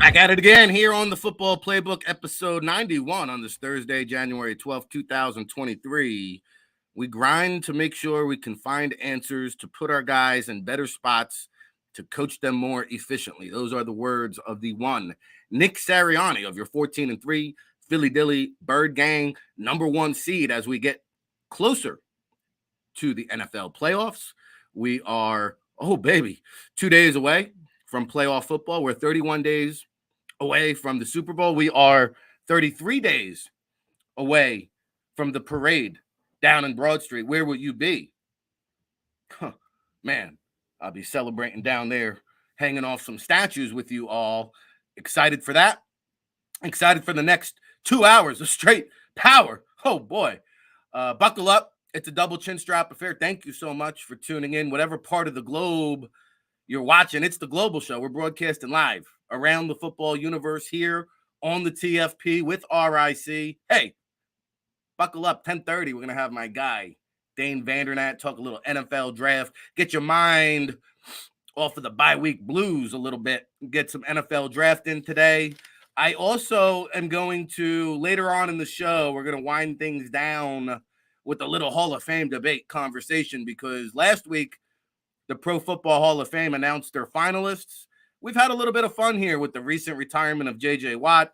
Back at it again here on the Football Playbook, episode 91 on this Thursday, January 12th, 2023. We grind to make sure we can find answers to put our guys in better spots to coach them more efficiently. Those are the words of the one Ric Serritella of your 14-3 Philly Dilly Bird Gang #1 seed as we get closer to the NFL playoffs. We are, 2 days away from playoff football. We're 31 days away from the Super Bowl. We are 33 days away from the parade down in Broad Street. Where would you be? Man, I'll be celebrating down there, hanging off some statues with you all. Excited for that. Excited for the next 2 hours of straight power. Oh, boy. Buckle up. It's a double chin strap affair. Thank you so much for tuning in. Whatever part of the globe you're watching, it's the Global Show. We're broadcasting live around the football universe here on the TFP with RIC. Hey, buckle up. 10:30, we're going to have my guy, Dane Vandernat, talk a little NFL draft. Get your mind off of the bye week blues a little bit. Get some NFL draft in today. I also am going to, later on in the show, we're going to wind things down with a little Hall of Fame debate conversation because last week, the Pro Football Hall of Fame announced their finalists. We've had a little bit of fun here with the recent retirement of J.J. Watt,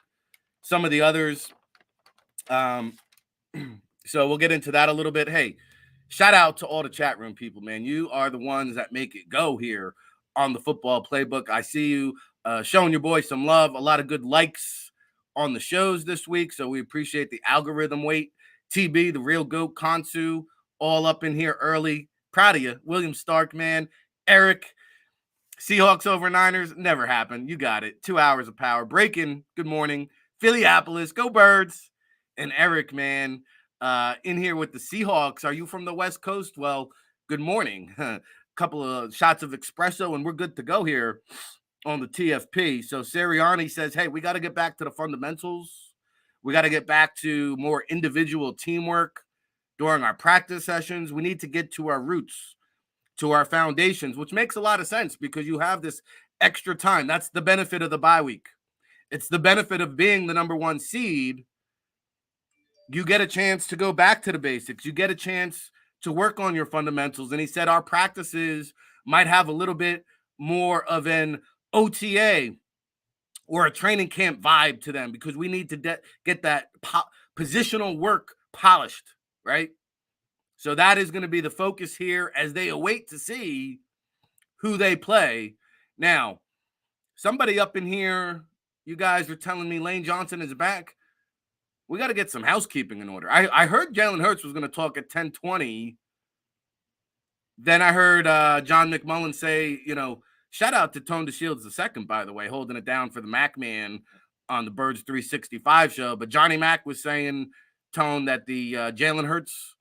some of the others. So we'll get into that a little bit. Hey, shout out to all the chat room people, man. You are the ones that make it go here on the Football Playbook. I see you showing your boy some love. A lot of good likes on the shows this week, so we appreciate the algorithm weight. TB, the real GOAT, Konsu, all up in here early. Proud of you. William Stark, man. Eric, Seahawks over Niners, never happened. You got it. 2 hours of power. Breaking, good morning. Phillyapolis, go Birds. And Eric, man, in here with the Seahawks. Are you from the West Coast? Well, good morning. Couple of shots of espresso, and we're good to go here on the TFP. So Sirianni says, hey, we got to get back to the fundamentals. We got to get back to more individual teamwork during our practice sessions. We need to get to our roots, to our foundations, which makes a lot of sense because you have this extra time. That's the benefit of the bye week. It's the benefit of being the #1 seed. You get a chance to go back to the basics. You get a chance to work on your fundamentals. And he said our practices might have a little bit more of an OTA or a training camp vibe to them because we need to get that positional work polished, right? So that is going to be the focus here as they await to see who they play. Now, somebody up in here, you guys are telling me Lane Johnson is back. We got to get some housekeeping in order. I heard Jalen Hurts was going to talk at 10:20. Then I heard John McMullen say, shout out to Tone DeShields II, by the way, holding it down for the Mac Man on the Birds 365 show. But Johnny Mac was saying, Tone, that the Jalen Hurts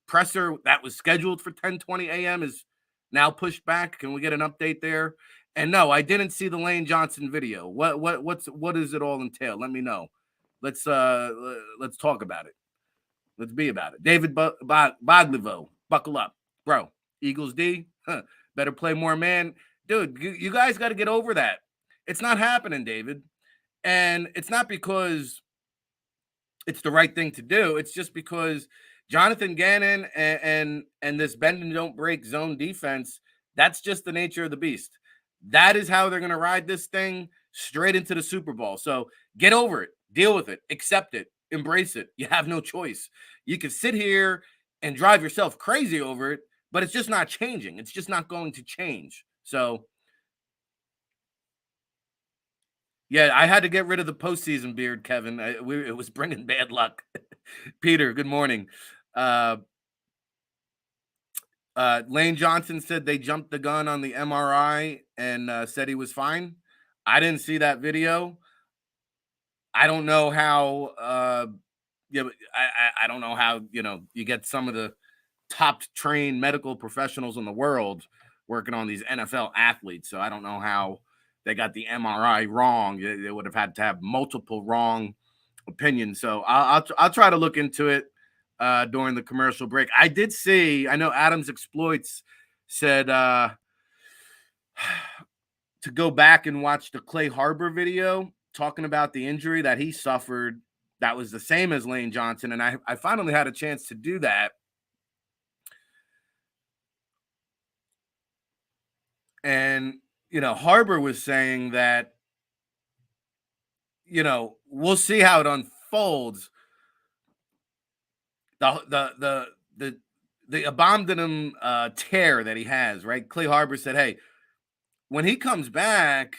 presser that was scheduled for 10:20 a.m. is now pushed back. Can we get an update there? And no, I didn't see the Lane Johnson video. What does it all entail? Let me know. Let's talk about it. Let's be about it. David Baglivo, buckle up, bro. Eagles D, better play more man. Dude, you guys got to get over that. It's not happening, David. And it's not because it's the right thing to do. It's just because Jonathan Gannon and this bend and don't break zone defense, that's just the nature of the beast. That is how they're going to ride this thing straight into the Super Bowl. So get over it, deal with it, accept it, embrace it. You have no choice. You can sit here and drive yourself crazy over it, but it's just not changing. It's just not going to change. So, yeah, I had to get rid of the postseason beard, Kevin. It was bringing bad luck. Peter, good morning. Lane Johnson said they jumped the gun on the MRI and said he was fine. I didn't see that video. I don't know how. I don't know how you get some of the top trained medical professionals in the world working on these NFL athletes. So I don't know how they got the MRI wrong. They would have had to have multiple wrong opinions. So I'll try to look into it during the commercial break. I did see, I know Adams Exploits said to go back and watch the Clay Harbor video talking about the injury that he suffered that was the same as Lane Johnson. And I finally had a chance to do that. And, Harbor was saying that, we'll see how it unfolds. The abominum tear that he has, right? Clay Harbor said, hey, when he comes back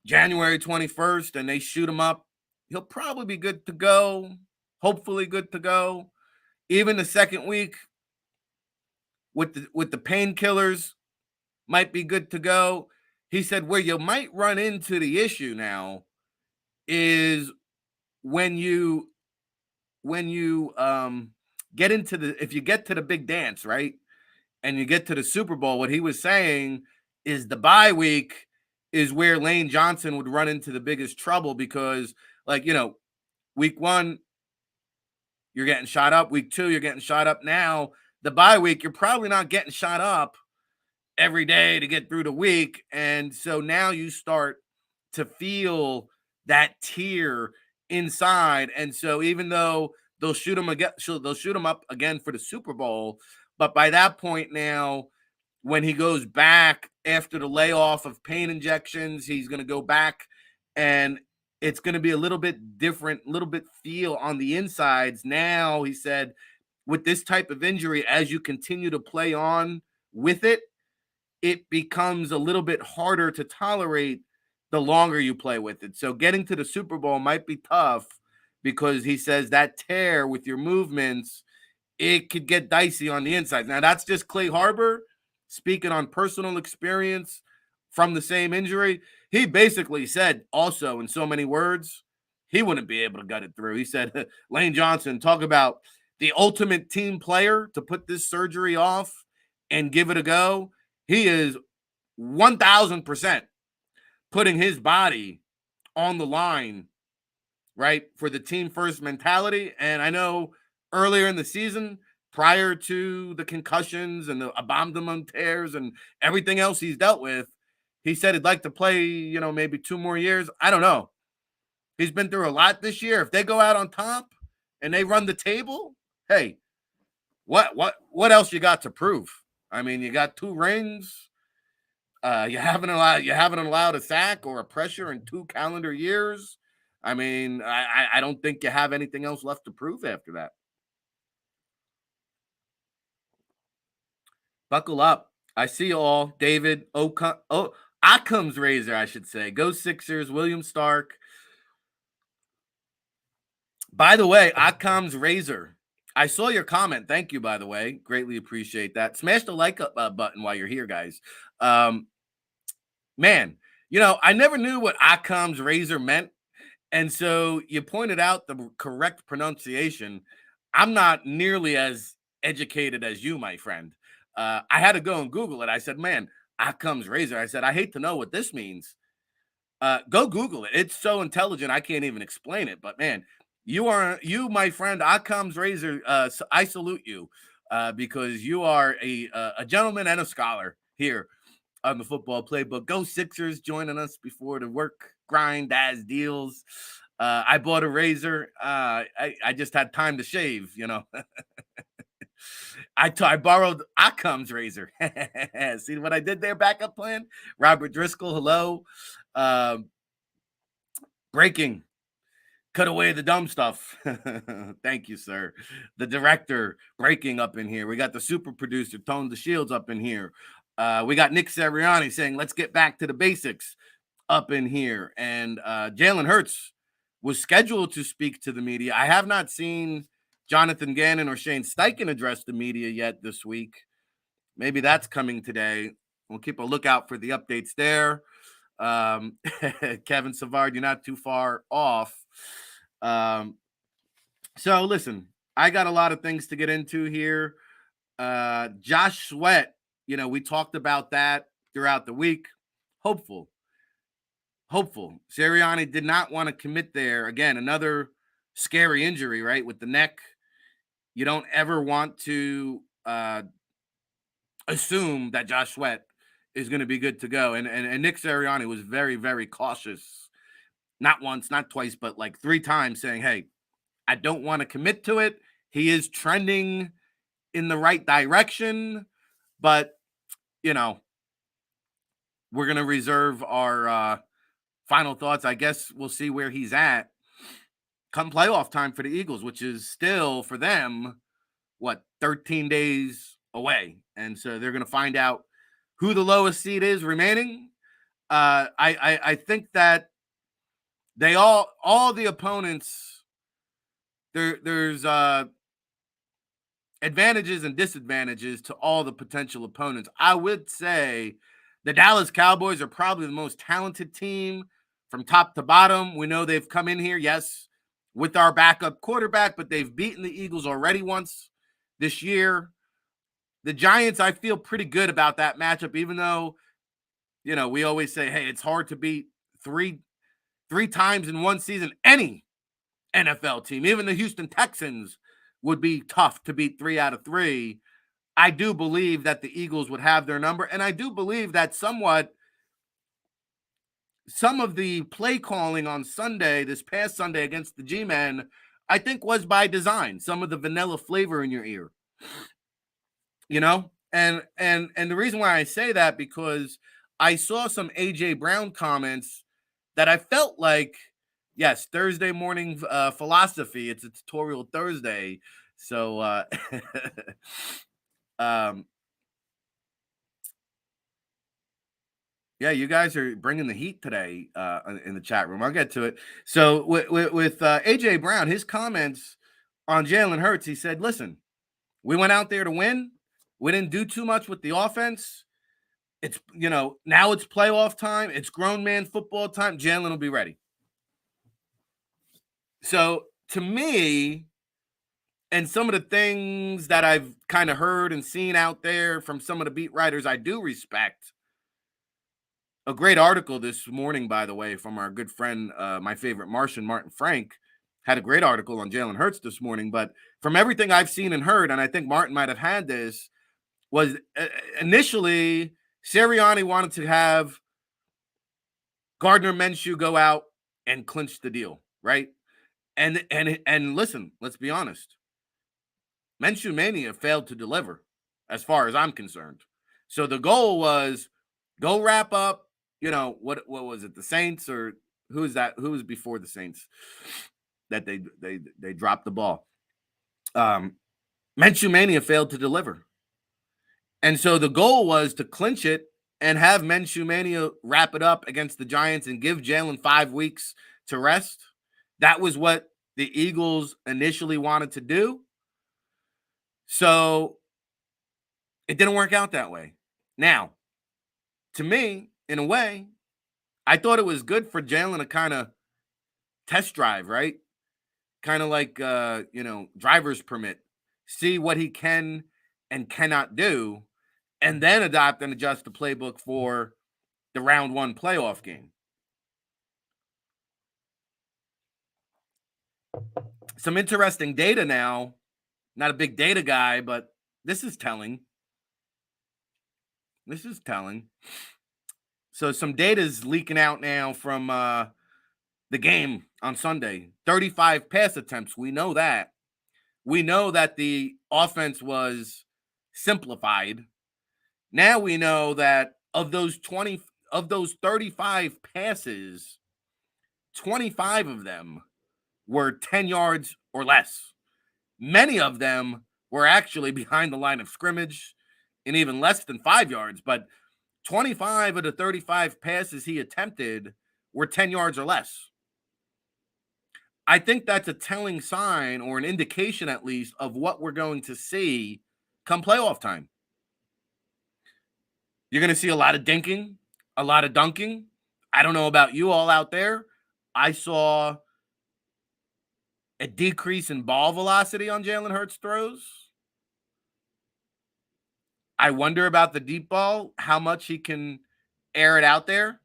January 21st and they shoot him up, he'll probably be good to go. Hopefully good to go. Even the second week with the painkillers might be good to go. He said where you might run into the issue now is when you get into if you get to the big dance, right? And you get to the Super Bowl, what he was saying is the bye week is where Lane Johnson would run into the biggest trouble because, week 1, you're getting shot up. Week 2, you're getting shot up. Now, the bye week, you're probably not getting shot up every day to get through the week. And so now you start to feel that tear inside. And so even though they'll shoot him up again for the Super Bowl, but by that point now, when he goes back after the layoff of pain injections, he's going to go back and it's going to be a little bit different, a little bit feel on the insides. Now, he said, with this type of injury, as you continue to play on with it, it becomes a little bit harder to tolerate the longer you play with it. So getting to the Super Bowl might be tough because he says that tear with your movements, it could get dicey on the inside. Now, that's just Clay Harbor speaking on personal experience from the same injury. He basically said also in so many words, he wouldn't be able to gut it through. He said, Lane Johnson, talk about the ultimate team player to put this surgery off and give it a go. He is 1,000% putting his body on the line, right, for the team first mentality. And I know earlier in the season, prior to the concussions and the abominum tears and everything else he's dealt with, he said he'd like to play, maybe 2 more years. I don't know. He's been through a lot this year. If they go out on top and they run the table, hey, what else you got to prove? I mean, you got 2 rings. You haven't allowed a sack or a pressure in 2 calendar years. I mean, I don't think you have anything else left to prove after that. Buckle up. I see you all. David, Occam's razor, I should say. Go Sixers, William Stark. By the way, Occam's razor. I saw your comment. Thank you, by the way. Greatly appreciate that. Smash the like button while you're here, guys. Man, I never knew what Occam's razor meant. And so you pointed out the correct pronunciation. I'm not nearly as educated as you, my friend. I had to go and Google it. I said, man, Occam's razor. I said, I hate to know what this means. Go Google it. It's so intelligent, I can't even explain it. But man, you, my friend, Occam's razor. I salute you because you are a gentleman and a scholar here on the Football Playbook. Go Sixers, joining us before the work grind as deals. I bought a razor. I just had time to shave, I borrowed Occam's razor. See what I did there? Backup plan. Robert Driscoll, hello. Breaking. Cut away the dumb stuff. Thank you, sir. The director breaking up in here. We got the super producer, Tone the Shields, up in here. We got Nick Sirianni saying, let's get back to the basics up in here. And Jalen Hurts was scheduled to speak to the media. I have not seen Jonathan Gannon or Shane Steichen address the media yet this week. Maybe that's coming today. We'll keep a lookout for the updates there. Kevin Savard, you're not too far off. So listen, I got a lot of things to get into here. Josh Sweat, we talked about that throughout the week. Hopeful. Sirianni did not want to commit there. Again, another scary injury, right? With the neck. You don't ever want to assume that Josh Sweat is going to be good to go. And Nick Sirianni was very, very cautious. Not once, not twice, but like 3 times saying, hey, I don't want to commit to it. He is trending in the right direction, but, you know, we're going to reserve our final thoughts. I guess we'll see where he's at come playoff time for the Eagles, which is still for them, 13 days away. And so they're going to find out who the lowest seed is remaining. I think that they all the opponents, there's advantages and disadvantages to all the potential opponents. I would say the Dallas Cowboys are probably the most talented team from top to bottom. We know they've come in here, yes, with our backup quarterback, but they've beaten the Eagles already once this year. The Giants, I feel pretty good about that matchup, even though, you know, we always say, hey, it's hard to beat three times in one season. Any NFL team, even the Houston Texans, would be tough to beat 3 out of 3. I do believe that the Eagles would have their number, and I do believe that somewhat some of the play calling on Sunday, this past Sunday against the G-Men, I think was by design. Some of the vanilla flavor in your ear, you know? And the reason why I say that, because I saw some AJ Brown comments that I felt like, yes, Thursday morning philosophy. It's a tutorial Thursday. So, yeah, you guys are bringing the heat today in the chat room. I'll get to it. So with AJ Brown, his comments on Jalen Hurts, he said, listen, we went out there to win. We didn't do too much with the offense. It's, you know, now it's playoff time. It's grown man football time. Jalen will be ready. So to me, and some of the things that I've kind of heard and seen out there from some of the beat writers I do respect. A great article this morning, by the way, from our good friend, my favorite Martian, Martin Frank, had a great article on Jalen Hurts this morning. But from everything I've seen and heard, and I think Martin might have had this, was initially Sirianni wanted to have Gardner Minshew go out and clinch the deal, right? And listen, let's be honest. Minshew Mania failed to deliver as far as I'm concerned. So the goal was go wrap up. You know, what was it? The Saints, or who is that? Who was before the Saints that they dropped the ball? Minshew Mania failed to deliver. And so the goal was to clinch it and have Minshew Mania wrap it up against the Giants and give Jalen 5 weeks to rest. That was what the Eagles initially wanted to do. So it didn't work out that way. Now, to me, in a way, I thought it was good for Jalen to kind of test drive, right? Kind of like, driver's permit. See what he can and cannot do, and then adopt and adjust the playbook for the round 1 playoff game. Some interesting data now. Not a big data guy, but this is telling. So some data is leaking out now from the game on Sunday. 35 pass attempts. We know that. We know that the offense was simplified. Now we know that of those 35 passes, 25 of them were 10 yards or less. Many of them were actually behind the line of scrimmage and even less than 5 yards, but 25 of the 35 passes he attempted were 10 yards or less. I think that's a telling sign, or an indication at least, of what we're going to see come playoff time. You're going to see a lot of dinking, a lot of dunking. I don't know about you all out there. I saw a decrease in ball velocity on Jalen Hurts throws. I wonder about the deep ball, how much he can air it out there.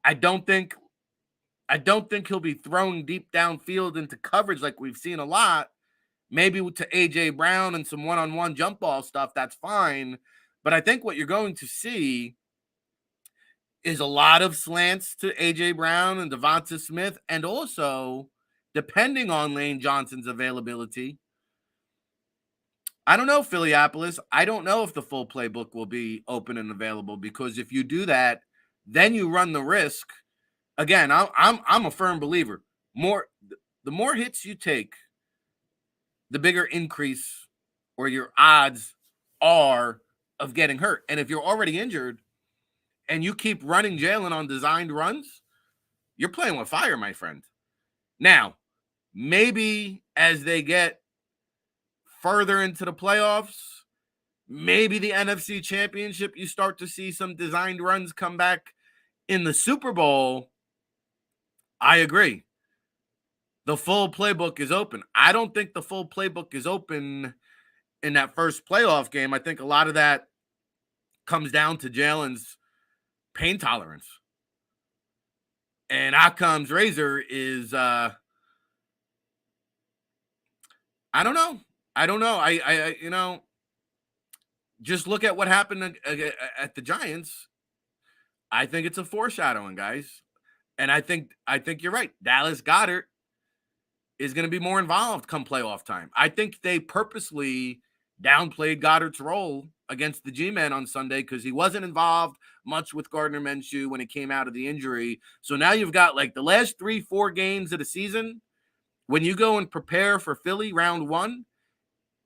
I don't think he'll be throwing deep downfield into coverage like we've seen a lot. Maybe to AJ Brown and some one-on-one jump ball stuff, that's fine. But I think what you're going to see is a lot of slants to A.J. Brown and Devonta Smith, and also, depending on Lane Johnson's availability, I don't know, Phillyopolis. I don't know if the full playbook will be open and available, because if you do that, then you run the risk. Again, I'm a firm believer. The more hits you take, the bigger increase or your odds are of getting hurt. And if you're already injured and you keep running Jalen on designed runs, you're playing with fire, my friend. Now, maybe as they get further into the playoffs, maybe the NFC Championship, you start to see some designed runs come back. In the Super Bowl, I agree. The full playbook is open. I don't think the full playbook is open in that first playoff game. I think a lot of that comes down to Jalen's pain tolerance. And Occam's razor is, I don't know. I just look at what happened at the Giants. I think it's a foreshadowing, guys. And I think you're right. Dallas Goedert is going to be more involved come playoff time. I think they purposely downplayed Goddard's role against the G-Men on Sunday because he wasn't involved much with Gardner Minshew when he came out of the injury. So now you've got like the last 3-4 games of the season when you go and prepare for Philly round 1,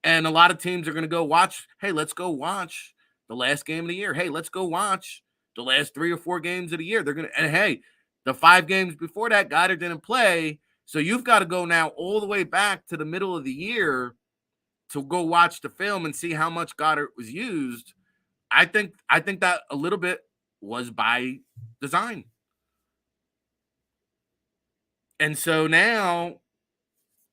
and a lot of teams are going to go watch, hey, let's go watch the last game of the year. Hey, let's go watch the last 3 or 4 games of the year. They're going to, and hey, the 5 games before that, Goddard didn't play. So you've got to go now all the way back to the middle of the year to go watch the film and see how much Goddard was used. I think that a little bit was by design. And so now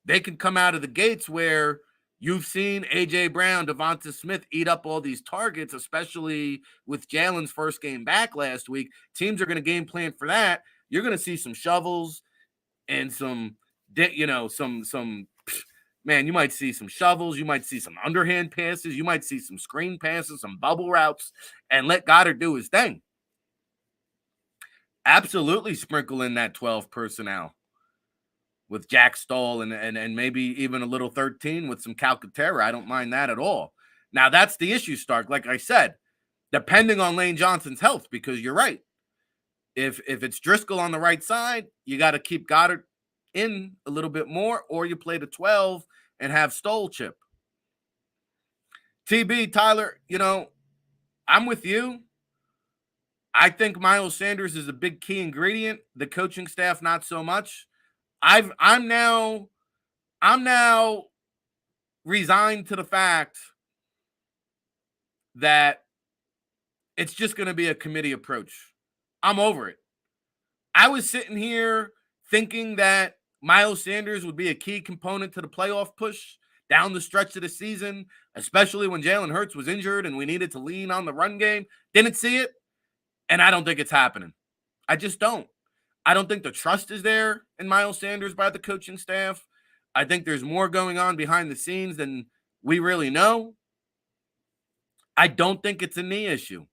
they can come out of the gates where you've seen A.J. Brown, Devonta Smith eat up all these targets, especially with Jalen's first game back last week. Teams are going to game plan for that. You're going to see some shovels and some, man, you might see some shovels. You might see some underhand passes. You might see some screen passes, some bubble routes, and let Goddard do his thing. Absolutely sprinkle in that 12 personnel with Jack Stoll and maybe even a little 13 with some Calcaterra. I don't mind that at all. Now, that's the issue, Stark. Like I said, depending on Lane Johnson's health, because you're right. If it's Driscoll on the right side, you got to keep Goddard in a little bit more, or you play the 12 and have Stoll chip. TB, Tyler, I'm with you. I think Miles Sanders is a big key ingredient. The coaching staff, not so much. I'm now resigned to the fact that it's just going to be a committee approach. I'm over it. I was sitting here thinking that Miles Sanders would be a key component to the playoff push down the stretch of the season, especially when Jalen Hurts was injured and we needed to lean on the run game. Didn't see it, and I don't think it's happening. I just don't. I don't think the trust is there in Miles Sanders by the coaching staff. I think there's more going on behind the scenes than we really know. I don't think it's a knee issue.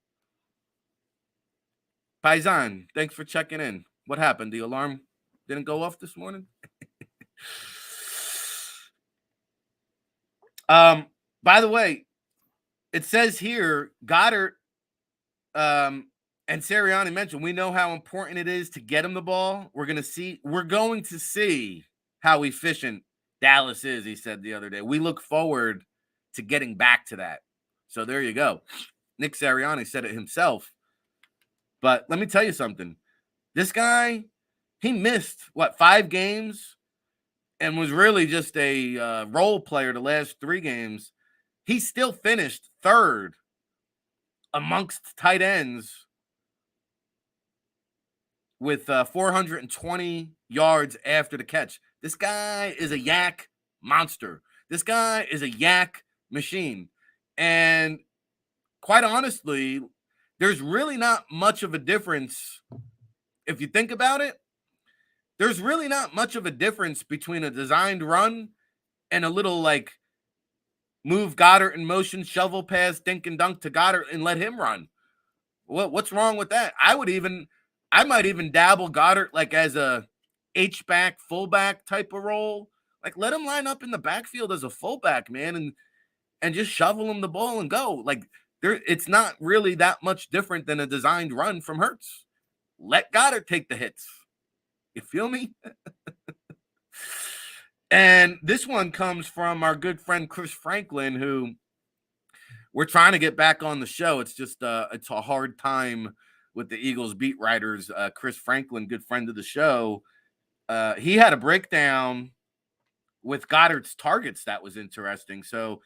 Paisan, thanks for checking in. What happened? The alarm didn't go off this morning? By the way, it says here, Goddard and Sirianni mentioned, we know how important it is to get him the ball. We're going to see how efficient Dallas is, he said the other day. We look forward to getting back to that. So there you go. Nick Sirianni said it himself. But let me tell you something. This guy, he missed, 5 games and was really just a role player the last 3 games. He still finished 3rd amongst tight ends with 420 yards after the catch. This guy is a yak monster. This guy is a yak machine. And quite honestly, there's really not much of a difference. If you think about it, there's really not much of a difference between a designed run and a little move Goddard in motion, shovel pass, dink and dunk to Goddard and let him run. What's wrong with that? I might even dabble Goddard like as a H-back, fullback type of role. Like, let him line up in the backfield as a fullback, man, and just shovel him the ball and go. Like, it's not really that much different than a designed run from Hurts. Let Goddard take the hits. You feel me? And this one comes from our good friend Chris Franklin, who we're trying to get back on the show. It's just it's a hard time with the Eagles beat writers. Chris Franklin, good friend of the show, he had a breakdown with Goddard's targets that was interesting. So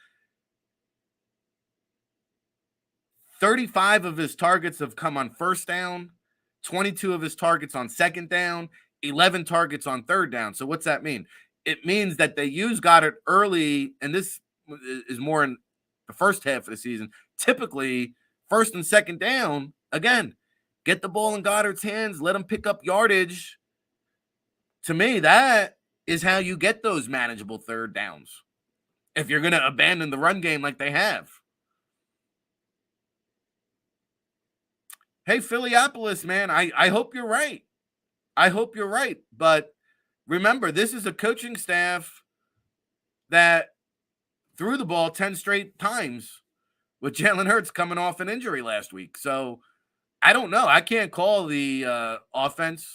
35 of his targets have come on first down, 22 of his targets on second down, 11 targets on third down. So what's that mean? It means that they use Goddard early, and this is more in the first half of the season. Typically, first and second down, again, get the ball in Goddard's hands, let him pick up yardage. To me, that is how you get those manageable third downs if you're going to abandon the run game like they have. Hey, Phillypolis, man, I hope you're right. I hope you're right. But remember, this is a coaching staff that threw the ball 10 straight times with Jalen Hurts coming off an injury last week. So I don't know. I can't call the offense.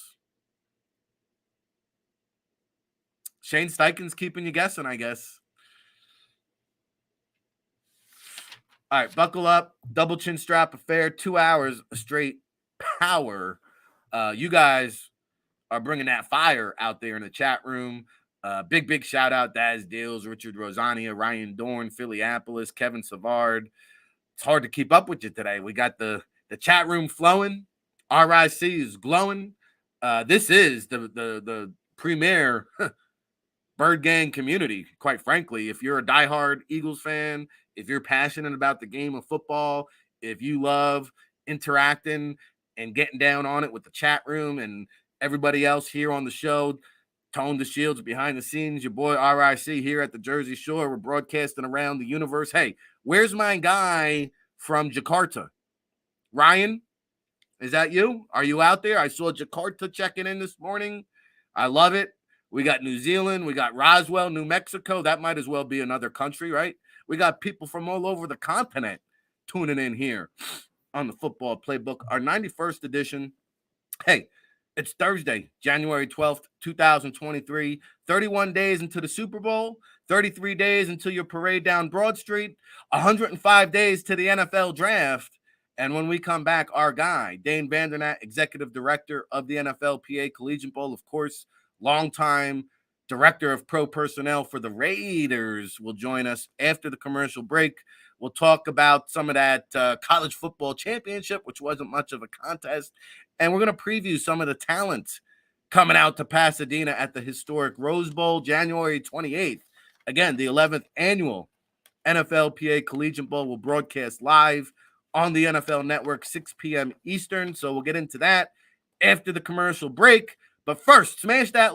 Shane Steichen's keeping you guessing, I guess. All right, buckle up. Double chin strap affair. 2 hours straight power. You guys are bringing that fire out there in the chat room. Big shout out, Daz Deals, Richard Rosania, Ryan Dorn, Phillypolis, Kevin Savard. It's hard to keep up with you today. We got the chat room flowing. RIC is glowing. This is the premier Bird Gang community, quite frankly. If you're a diehard Eagles fan, if you're passionate about the game of football, if you love interacting and getting down on it with the chat room and everybody else here on the show, Tone the Shields behind the scenes, your boy RIC here at the Jersey Shore. We're broadcasting around the universe. Hey, where's my guy from Jakarta? Ryan, is that you? Are you out there? I saw Jakarta checking in this morning. I love it. We got New Zealand. We got Roswell, New Mexico. That might as well be another country, right? We got people from all over the continent tuning in here on the Football Playbook, our 91st edition. Hey, it's Thursday, January 12th, 2023. 31 days into the Super Bowl, 33 days until your parade down Broad Street, 105 days to the NFL draft. And when we come back, our guy, Dane Vandernat, Executive Director of the NFLPA Collegiate Bowl, of course, longtime Director of Pro Personnel for the Raiders, will join us after the commercial break. We'll talk about some of that college football championship, which wasn't much of a contest. And we're going to preview some of the talent coming out to Pasadena at the historic Rose Bowl, January 28th. Again, the 11th annual NFLPA Collegiate Bowl will broadcast live on the NFL Network, 6 p.m. Eastern. So we'll get into that after the commercial break. But first, smash that like.